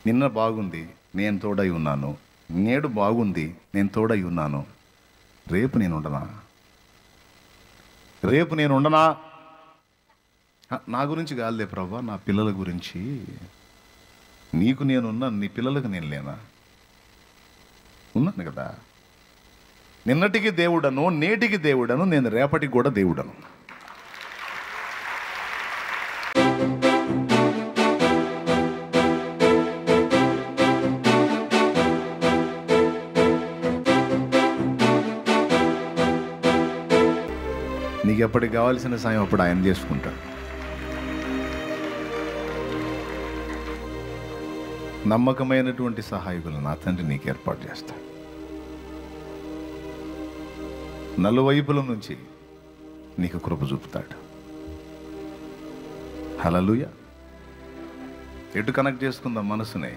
నిన్న బాగుంది, నేను తోడై ఉన్నాను. నేడు బాగుంది, నేను తోడై ఉన్నాను. రేపు నేను ఉండనా? రేపు నేను ఉండనా? నా గురించి కాదులే ప్రభా, నా పిల్లల గురించి. నీకు నేనున్నా, నీ పిల్లలకు నేను లేనా? ఉన్నాను కదా. నిన్నటికి దేవుడను, నేటికి దేవుడను, నేను రేపటికి కూడా దేవుడను. నీకు ఎప్పటికి కావాల్సిన సాయం అప్పుడు ఆయన చేసుకుంటాడు. నమ్మకమైనటువంటి సహాయకులు నా తండ్రి నీకు ఏర్పాటు చేస్తాడు. నలువైపుల నుంచి నీకు కృప చూపుతాడు. హల్లెలూయా. ఎటు కనెక్ట్ చేసుకుందాం మనసునే?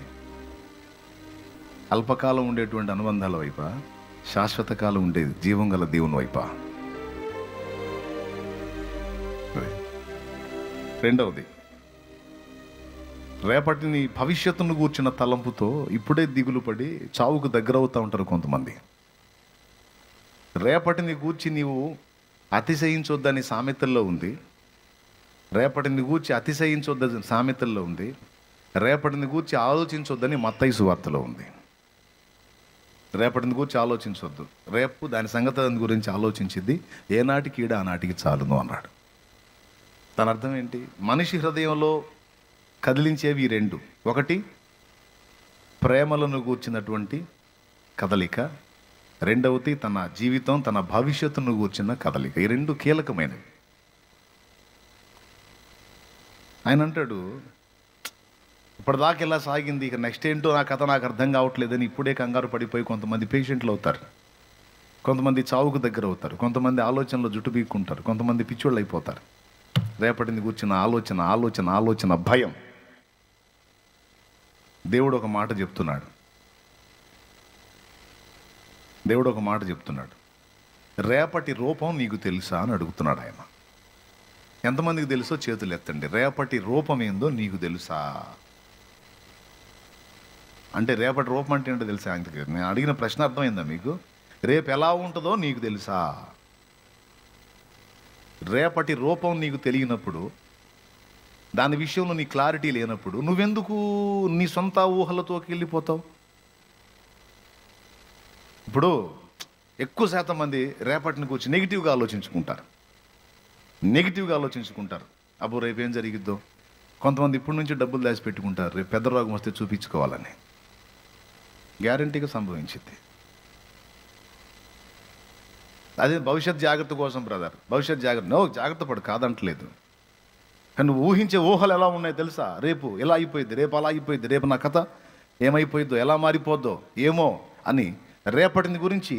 అల్పకాలం ఉండేటువంటి అనుబంధాల వైపా, శాశ్వత కాలం ఉండే జీవం గల దేవుని వైపా? రెండవది, రేపటి నీ భవిష్యత్తును గూర్చిన తలంపుతో ఇప్పుడే దిగులు పడి చావుకు దగ్గర అవుతూ ఉంటారు కొంతమంది. రేపటిని గూర్చి నీవు అతిశయించొద్దని సామెతల్లో ఉంది. రేపటిని గూర్చి అతిశయించొద్దని సామెతల్లో ఉంది. రేపటిని గూర్చి ఆలోచించొద్దని మత్తయి సువార్తలో ఉంది. రేపటిని గూర్చి ఆలోచించొద్దు, రేపు దాని సంగతి గురించి ఆలోచించింది ఏనాటికి ఈడ ఆనాటికి చాలును అన్నాడు. దాని అర్థం ఏంటి? మనిషి హృదయంలో కదిలించేవి రెండు. ఒకటి ప్రేమలను గూర్చినటువంటి కదలిక, రెండవది తన జీవితం, తన భవిష్యత్తును గూర్చిన కదలిక. ఈ రెండు కీలకమైనవి. ఆయన అంటాడు, ఇప్పటిదాకా ఇలా సాగింది, ఇక నెక్స్ట్ ఏంటో నా కథ నాకు అర్థం కావట్లేదని ఇప్పుడే కంగారు పడిపోయి కొంతమంది పేషెంట్లు అవుతారు, కొంతమంది చావుకు దగ్గర అవుతారు, కొంతమంది ఆలోచనలో జుట్టు బీక్కుంటారు, కొంతమంది పిచ్చోళ్ళు అయిపోతారు. రేపటిని కూర్చున్న ఆలోచన ఆలోచన ఆలోచన భయం. దేవుడు ఒక మాట చెప్తున్నాడు. రేపటి రూపం నీకు తెలుసా అని అడుగుతున్నాడు ఆయన. ఎంతమందికి తెలుసో చేతులు ఎత్తండి. రేపటి రూపం ఏందో నీకు తెలుసా అంటే, రేపటి రూపం అంటే ఏంటో తెలుసా? నేను అడిగిన ప్రశ్న అర్థమైందా మీకు? రేపు ఎలా ఉంటుందో నీకు తెలుసా? రేపటి రూపం నీకు తెలియనప్పుడు, దాని విషయంలో నీ క్లారిటీ లేనప్పుడు నువ్వెందుకు నీ సొంత ఊహలతోకి వెళ్ళిపోతావు? ఇప్పుడు ఎక్కువ శాతం మంది రేపటిని కూర్చి నెగిటివ్గా ఆలోచించుకుంటారు. అబ్బో రేపు ఏం జరిగిద్దో. కొంతమంది ఇప్పటి నుంచి డబ్బులు దాచి పెట్టుకుంటారు, రేపు పెద్ద రోగం వస్తే చూపించుకోవాలని. గ్యారంటీగా సంభవించింది. అదే భవిష్యత్ జాగ్రత్త కోసం బ్రదర్, భవిష్యత్ జాగ్రత్త. జాగ్రత్త పడు, కాదంటలేదు. కానీ నువ్వు ఊహించే ఊహలు ఎలా ఉన్నాయో తెలుసా? రేపు ఎలా అయిపోయింది, రేపు అలా అయిపోయింది, రేపు నా కథ ఏమైపోయిద్దో, ఎలా మారిపోద్దో ఏమో అని రేపటిని గురించి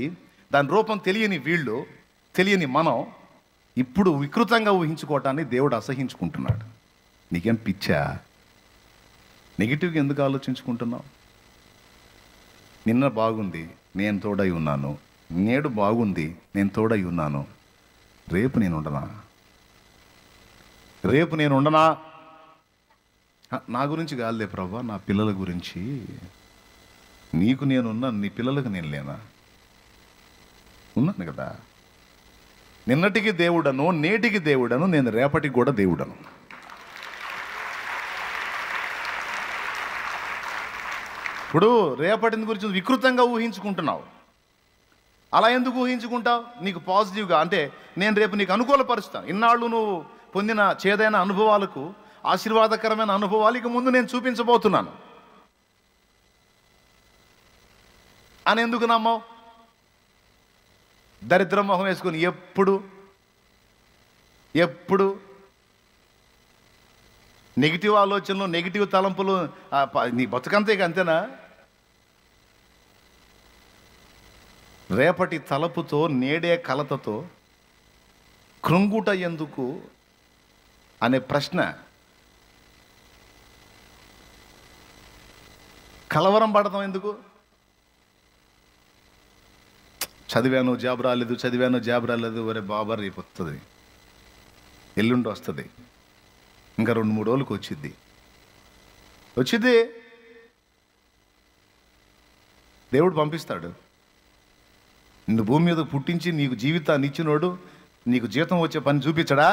దాని రూపం తెలియని వీళ్ళు, తెలియని మనం ఇప్పుడు వికృతంగా ఊహించుకోవటాన్ని దేవుడు అసహించుకుంటున్నాడు. నీకేం పిచ్చా? నెగిటివ్గా ఎందుకు ఆలోచించుకుంటున్నావు? నిన్న బాగుంది, నేను తోడై ఉన్నాను. నేడు బాగుంది, నేను తోడై ఉన్నాను. రేపు నేను ఉండనా? నా గురించి కాదులే ప్రభా, నా పిల్లల గురించి. నీకు నేనున్నా, నీ పిల్లలకు నేను లేనా? ఉన్నాను కదా. నిన్నటికి దేవుడను, నేటికి దేవుడను, నేను రేపటికి కూడా దేవుడను. ఇప్పుడు రేపటిని గురించి వికృతంగా ఊహించుకుంటున్నావు. అలా ఎందుకు ఊహించుకుంటావు? నీకు పాజిటివ్గా, అంటే నేను రేపు నీకు అనుకూలపరుస్తాను. ఇన్నాళ్ళు నువ్వు పొందిన చేదైన అనుభవాలకు, ఆశీర్వాదకరమైన అనుభవాలు ఇక ముందు నేను చూపించబోతున్నాను అని ఎందుకు నమ్మవు? దరిద్రం మొహం వేసుకొని ఎప్పుడు నెగిటివ్ ఆలోచనలు, నెగిటివ్ తలంపులు, నీ బతుకంతే అంతేనా? రేపటి తలపుతో, నేడే కలతతో కృంగుట ఎందుకు అనే ప్రశ్న, కలవరం పడతాం ఎందుకు? చదివాను జాబ్ రాలేదు, ఒరే బాబా రేపు వస్తుంది, ఎల్లుండి వస్తుంది, ఇంకా 2-3 రోజులకు వచ్చిద్ది. దేవుడు పంపిస్తాడు. నిన్ను భూమి మీద పుట్టించి నీకు జీవితాన్ని ఇచ్చినోడు నీకు జీతం వచ్చే పని చూపించడా?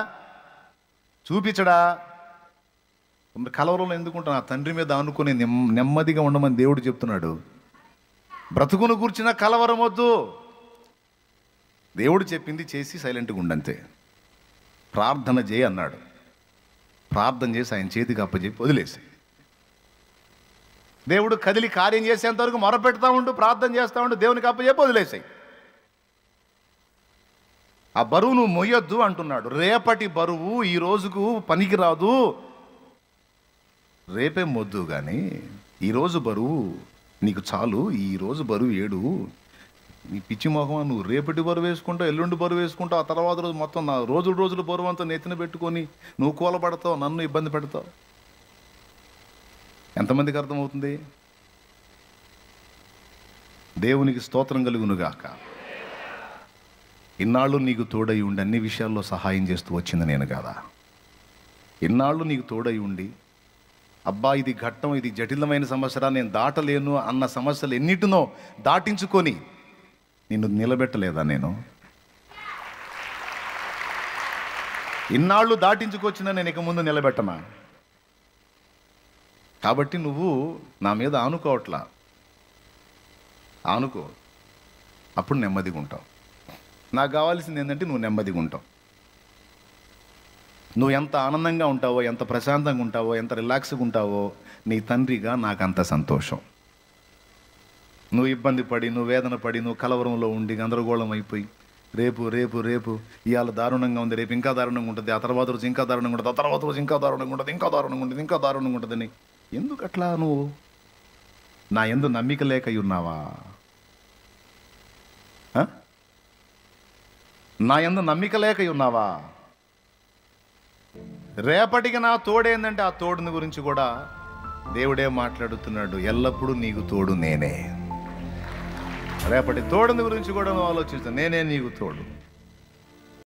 కలవరంలో ఎందుకుంటా? నా తండ్రి మీద అనుకుని నెమ్మదిగా ఉండమని దేవుడు చెప్తున్నాడు. బ్రతుకును కూర్చిన కలవరం వద్దు. దేవుడు చెప్పింది చేసి సైలెంట్గా ఉండంతే. ప్రార్థన చేయి అన్నాడు. ప్రార్థన చేసి ఆయన చేతికి అప్పచెప్పి వదిలేసి, దేవుడు కదిలి కార్యం చేసేంత వరకు మొరపెడతా ఉండు, ప్రార్థన చేస్తూ ఉండు, దేవునికి అప్పచెప్పి వదిలేసాయి. ఆ బరువు నువ్వు మొయ్యొద్దు అంటున్నాడు. రేపటి బరువు ఈ రోజుకు పనికి రాదు. రేపే మొద్దు కానీ ఈరోజు బరువు నీకు చాలు. ఈరోజు బరువు ఏడు. నీ పిచ్చి మొహమా, నువ్వు రేపటి బరువు వేసుకుంటావు, ఎల్లుండి బరువు వేసుకుంటావు, ఆ తర్వాత రోజు మొత్తం నా రోజులు బరువు అంతా నెత్తిన పెట్టుకొని నువ్వు కూలబడతావు, నన్ను ఇబ్బంది పెడతావు. ఎంతమందికి అర్థమవుతుంది? దేవునికి స్తోత్రం కలుగునుగాక. ఇన్నాళ్ళు నీకు తోడై ఉండి అన్ని విషయాల్లో సహాయం చేస్తూ వచ్చింది నేను కదా. ఇన్నాళ్ళు నీకు తోడై ఉండి, అబ్బా ఇది ఘట్టం, ఇది జటిలమైన సమస్య, నేను దాటలేను అన్న సమస్యలు ఎన్నిటినో దాటించుకొని నిన్ను నిలబెట్టలేదా నేను? ఇన్నాళ్ళు దాటించుకొచ్చినా నేను ఇక ముందు నిలబెట్టనా? కాబట్టి నువ్వు నా మీద ఆనుకోవట్లా. ఆనుకో, అప్పుడు నెమ్మదిగా ఉంటావు. నాకు కావాల్సింది ఏంటంటే నువ్వు నెమ్మదిగా ఉంటావు. నువ్వు ఎంత ఆనందంగా ఉంటావో, ఎంత ప్రశాంతంగా ఉంటావో, ఎంత రిలాక్స్గా ఉంటావో, నీ తండ్రిగా నాకు అంత సంతోషం. నువ్వు ఇబ్బంది పడి, నువ్వు వేదన పడి, నువ్వు కలవరంలో ఉండి గందరగోళం అయిపోయి రేపు రేపు రేపు ఇవాళ దారుణంగా ఉంది, రేపు ఇంకా దారుణంగా ఉంటుంది, ఆ తర్వాత రోజు ఇంకా దారుణంగా ఉంటుంది, ఆ తర్వాత రోజు ఇంకా దారుణంగా ఉంటుంది, ఇంకా దారుణంగా ఉంటుంది, ఇంకా దారుణంగా ఉంటుందని ఎందుకు అట్లా? నువ్వు నా యందు నమ్మిక లేక ఉన్నావా? నా యందు నమ్మిక లేక ఉన్నావా? రేపటికి నా తోడేందంటే ఆ తోడుని గురించి కూడా దేవుడే మాట్లాడుతున్నాడు. ఎల్లప్పుడూ నీకు తోడు నేనే. రేపటి తోడుని గురించి కూడా నువ్వు ఆలోచిస్తా, నేనే నీకు తోడు.